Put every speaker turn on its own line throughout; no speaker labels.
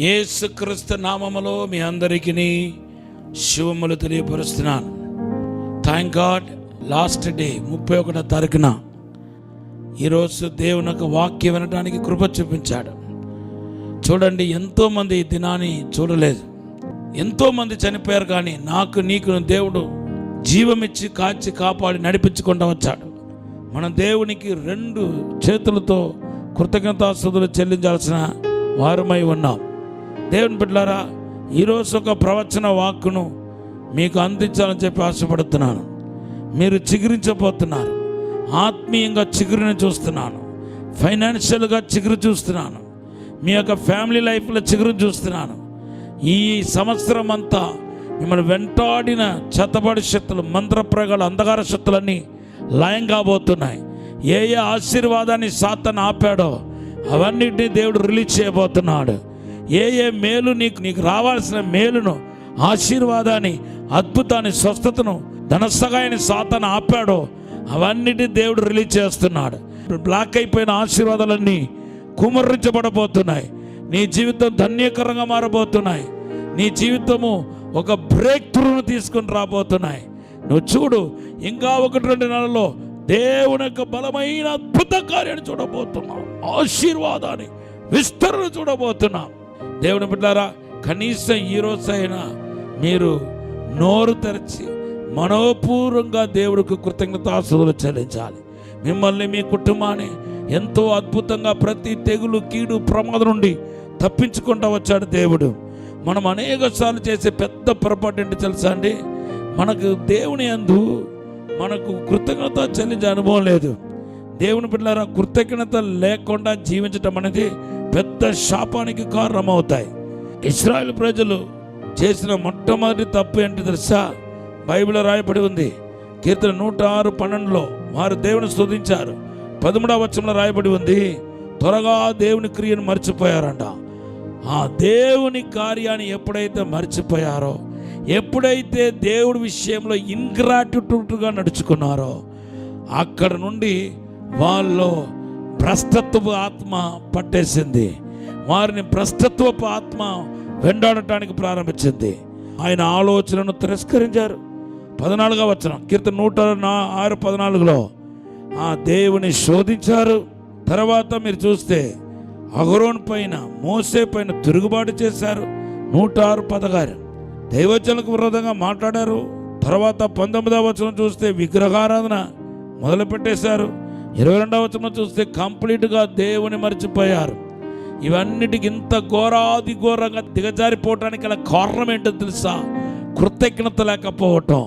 యేసుక్రీస్తు నామములో మీ అందరికీ శుభములు తెలియపరుస్తున్నాను. Thank God. లాస్ట్ డే 31వ తారీఖున ఈరోజు దేవుని యొక్క వాక్యం వినడానికి కృప చూపించాడు. చూడండి, ఎంతోమంది ఈ దినాన్ని చూడలేదు. ఎంతోమంది చనిపోయారు, కానీ నీకు దేవుడు జీవమిచ్చి కాచి కాపాడి నడిపించుకుంటూ వచ్చాడు. మన దేవునికి 2 చేతులతో కృతజ్ఞతాస్తుతులు చెల్లించాల్సిన వారమై ఉన్నాం. దేవుని బిడ్డలారా, ఈరోజు ఒక ప్రవచన వాక్కును మీకు అందించాలని చెప్పి ఆశపడుతున్నాను. మీరు చిగురించబోతున్నారు. ఆత్మీయంగా చిగురుని చూస్తున్నాను, ఫైనాన్షియల్గా చిగురు చూస్తున్నాను, మీ యొక్క ఫ్యామిలీ లైఫ్లో చిగురు చూస్తున్నాను. ఈ సంవత్సరం అంతా మిమ్మల్ని వెంటాడిన చెత్తబడి శక్తులు, మంత్రప్రగాలు, అంధకార శక్తులన్నీ లయం కాబోతున్నాయి. ఏ ఆశీర్వాదాన్ని సాతాను ఆపాడో అవన్నిటినీ దేవుడు రిలీజ్ చేయబోతున్నాడు. ఏ మేలు నీకు రావాల్సిన మేలును, ఆశీర్వాదాన్ని, అద్భుతాన్ని, స్వస్థతను, ధనసహాయాన్ని సాతాను ఆపాడో అవన్నిటినీ దేవుడు రిలీజ్ చేస్తున్నాడు. బ్లాక్ అయిపోయిన ఆశీర్వాదాలన్నీ కుమరించబడబోతున్నాయి. నీ జీవితం ధన్యకరంగా మారబోతున్నాయి. నీ జీవితము ఒక బ్రేక్ త్రూను తీసుకుని రాబోతున్నాయి. నువ్వు చూడు, ఇంకా 1-2 నెలల్లో దేవుని యొక్క బలమైన అద్భుత కార్యాన్ని చూడబోతున్నావు. ఆశీర్వాదాన్ని, విస్తరణ చూడబోతున్నావు. దేవుని బిడ్డారా, కనీసం ఈరోజైనా మీరు నోరు తెరచి మనోపూర్వంగా దేవుడికి కృతజ్ఞతాస్తుతులు చెల్లించాలి. మిమ్మల్ని, మీ కుటుంబాన్ని ఎంతో అద్భుతంగా ప్రతి తెగులు, కీడు, ప్రమాదం నుండి తప్పించుకుంటూ వచ్చాడు దేవుడు. మనం అనేక సార్లు చేసే పెద్ద పొరపాటు ఏంటి తెలుసా అండి? మనకు దేవుని యందు మనకు కృతజ్ఞత చెల్లించే అనుభవం లేదు. దేవుని బిడ్డలారా, కృతజ్ఞత లేకుండా జీవించటం అనేది పెద్ద శాపానికి కారణమవుతాయి. ఇశ్రాయేలు ప్రజలు చేసిన మొట్టమొదటి తప్పు ఏంటి తెలుసా? బైబిల్లో రాయబడి ఉంది. కీర్తన 106:12 వారు దేవుని స్తుతించారు. 13వ వచనంలో రాయబడి ఉంది, త్వరగా దేవుని క్రియను మర్చిపోయారంట. ఆ దేవుని కార్యాన్ని ఎప్పుడైతే మర్చిపోయారో, ఎప్పుడైతే దేవుడి విషయంలో ఇన్గ్రాటిట్యూడ్గా నడుచుకున్నారో, అక్కడ నుండి వాళ్ళు భ్రష్టత్వపు ఆత్మ పట్టేసింది. వారిని భ్రష్టత్వపు ఆత్మ వెంటాడటానికి ప్రారంభించింది. ఆయన ఆలోచనను తిరస్కరించారు. 14వ వచనం కీర్తన 106:14 ఆ దేవుని శోధించారు. తర్వాత మీరు చూస్తే అహరోను పైన, మోసే పైన తిరుగుబాటు చేశారు. 106:16 దైవజనులకు విరోధంగా మాట్లాడారు. తర్వాత 19వ వచనం చూస్తే విగ్రహారాధన మొదలుపెట్టేశారు. 22వ వచనం చూస్తే కంప్లీట్గా దేవుని మర్చిపోయారు. ఇవన్నిటికి ఇంత ఘోరాది ఘోరంగా దిగజారిపోవటానికి గల కారణం ఏంటో తెలుసా? కృతజ్ఞత లేకపోవటం.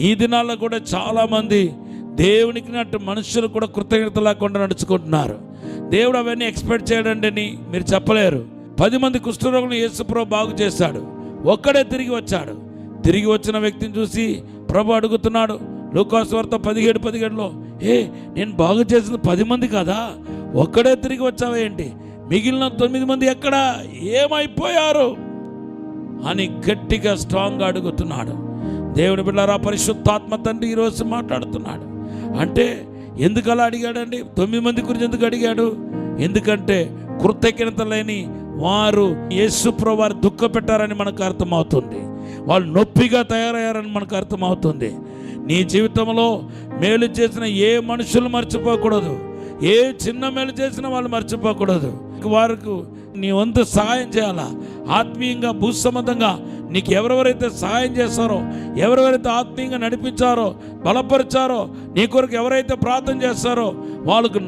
ఈ దినాల్లో కూడా చాలామంది దేవునికి నట్టు మనుషులు కూడా కృతజ్ఞత లేకుండా నడుచుకుంటున్నారు. దేవుడు అవన్నీ ఎక్స్పెక్ట్ చేయడండి అని మీరు చెప్పలేరు. 10 మంది కుష్ఠరోగులను యేసుప్రభు బాగు చేశాడు. ఒక్కడే తిరిగి వచ్చాడు. తిరిగి వచ్చిన వ్యక్తిని చూసి ప్రభు అడుగుతున్నాడు, లూకాసు వార్త 17:17 నేను బాగు చేసిన 10 మంది కదా, ఒక్కడే తిరిగి వచ్చావా ఏంటి? మిగిలిన 9 మంది ఎక్కడా, ఏమైపోయారు అని గట్టిగా స్ట్రాంగ్గా అడుగుతున్నాడు. దేవుని బిడ్డలారా, పరిశుద్ధాత్మ తండ్రి ఈరోజు మాట్లాడుతున్నాడు. అంటే ఎందుకు అలా అడిగాడండి? 9 మంది గురించి ఎందుకు అడిగాడు? ఎందుకంటే కృతజ్ఞత లేని వారు యేసుప్రభువు వారు దుఃఖ పెట్టారని మనకు అర్థమవుతుంది. వాళ్ళు నొప్పిగా తయారయ్యారని మనకు అర్థమవుతుంది. నీ జీవితంలో మేలు చేసిన ఏ మనుషులు మర్చిపోకూడదు. ఏ చిన్న మేలు చేసినా వాళ్ళు మర్చిపోకూడదు. వారికి నీ వంతు సహాయం చేయాలా. ఆత్మీయంగా, భూసంబంధంగా నీకు ఎవరెవరైతే సహాయం చేస్తారో, ఎవరెవరైతే ఆత్మీయంగా నడిపించారో, బలపరిచారో, నీ కొరకు ఎవరైతే ప్రార్థన చేస్తారో వాళ్ళకు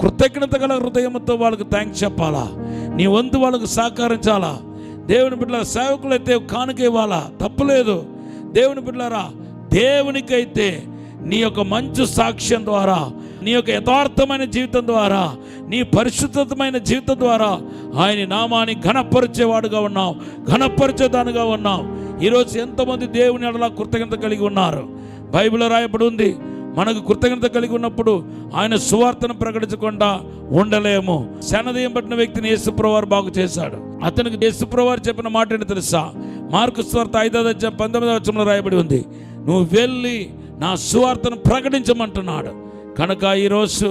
కృతజ్ఞత గల హృదయంతో వాళ్ళకు థ్యాంక్స్ చెప్పాలా. నీ వంతు వాళ్ళకు సహకరించాలా. దేవుని బిడ్డల సేవకులైతే కానుక ఇవ్వాలా, తప్పులేదు. దేవుని బిడ్డలారా, దేవునికైతే నీ యొక్క మంచి సాక్ష్యం ద్వారా, నీ యొక్క యథార్థమైన జీవితం ద్వారా, నీ పరిశుద్ధమైన జీవితం ద్వారా ఆయన నామాన్ని ఘనపరిచేవాడుగా ఉన్నావు, ఘనపరిచేదానిగా ఉన్నావు. ఈరోజు ఎంతమంది దేవుని ఎడల కృతజ్ఞత కలిగి ఉన్నారు? బైబిల్లో రాయబడి ఉంది, మనకు కృతజ్ఞత కలిగి ఉన్నప్పుడు ఆయన సువార్తను ప్రకటించకుండా ఉండలేము. శనదయం పట్టిన వ్యక్తిని యేసుప్రభువు వారు బాగు చేశాడు. అతనికి యేసుప్రభువు వారు చెప్పిన మాట ఏంటి తెలుసా? మార్కు సువార్త 5:19 వచనంలో రాయబడి ఉంది, నువ్వు వెళ్ళి నా సువార్తను ప్రకటించమంటున్నాడు. కనుక ఈరోజు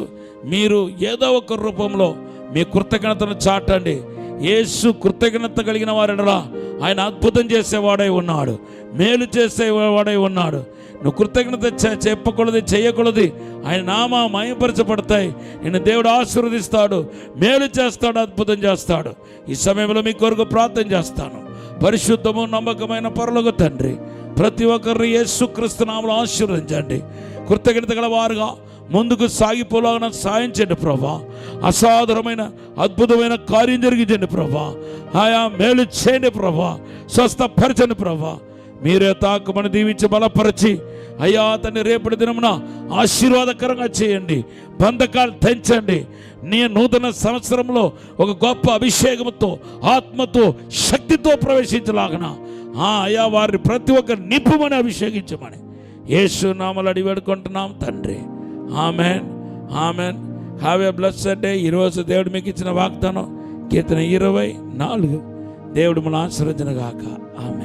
మీరు ఏదో ఒక రూపంలో మీ కృతజ్ఞతను చాటండి. యేసు కృతజ్ఞత కలిగిన వారెడలా ఆయన అద్భుతం చేసేవాడై ఉన్నాడు, మేలు చేసేవాడై ఉన్నాడు. నువ్వు కృతజ్ఞత చెప్పకూడదు, చేయకూడదు. ఆయన నామా మహిమపరచబడతాయి. నిన్ను దేవుడు ఆశీర్వదిస్తాడు, మేలు చేస్తాడు, అద్భుతం చేస్తాడు. ఈ సమయంలో మీ కొరకు ప్రార్థన చేస్తాను. పరిశుద్ధము నమ్మకమైన పరలోక తండ్రి, ప్రతి ఒక్కరిని యేసుక్రీస్తు నామములో ఆశీర్వదించండి. కృతజ్ఞత గల వారుగా ముందుకు సాగిపోలాగా సాయం చేయండి ప్రభా. అసాధారణమైన అద్భుతమైన కార్యం జరిగించండి ప్రభా. ఆయా మేలు చేయండి ప్రభా, స్వస్థపరచండి ప్రభా. మీరే తాకుమని దీవించి బలపరిచి అయ్యా అతన్ని రేపటి దినమున ఆశీర్వాదకరంగా చేయండి. బంధకాలు తెంచండి. నీ నూతన సంవత్సరంలో ఒక గొప్ప అభిషేకంతో, ఆత్మతో, శక్తితో ప్రవేశించలాగన అయ్యా వారిని ప్రతి ఒక్కరు నింపుమని అభిషేకించమని యేసు నామములో అడిగి వేడుకుంటున్నాం తండ్రి. Amen, amen. Have a blessed day. ఈరోజు దేవుడు మీకు ఇచ్చిన వాగ్దానం కీర్తన 24. దేవుడు మన ఆశీర్వదించును గాక. ఆమెన్.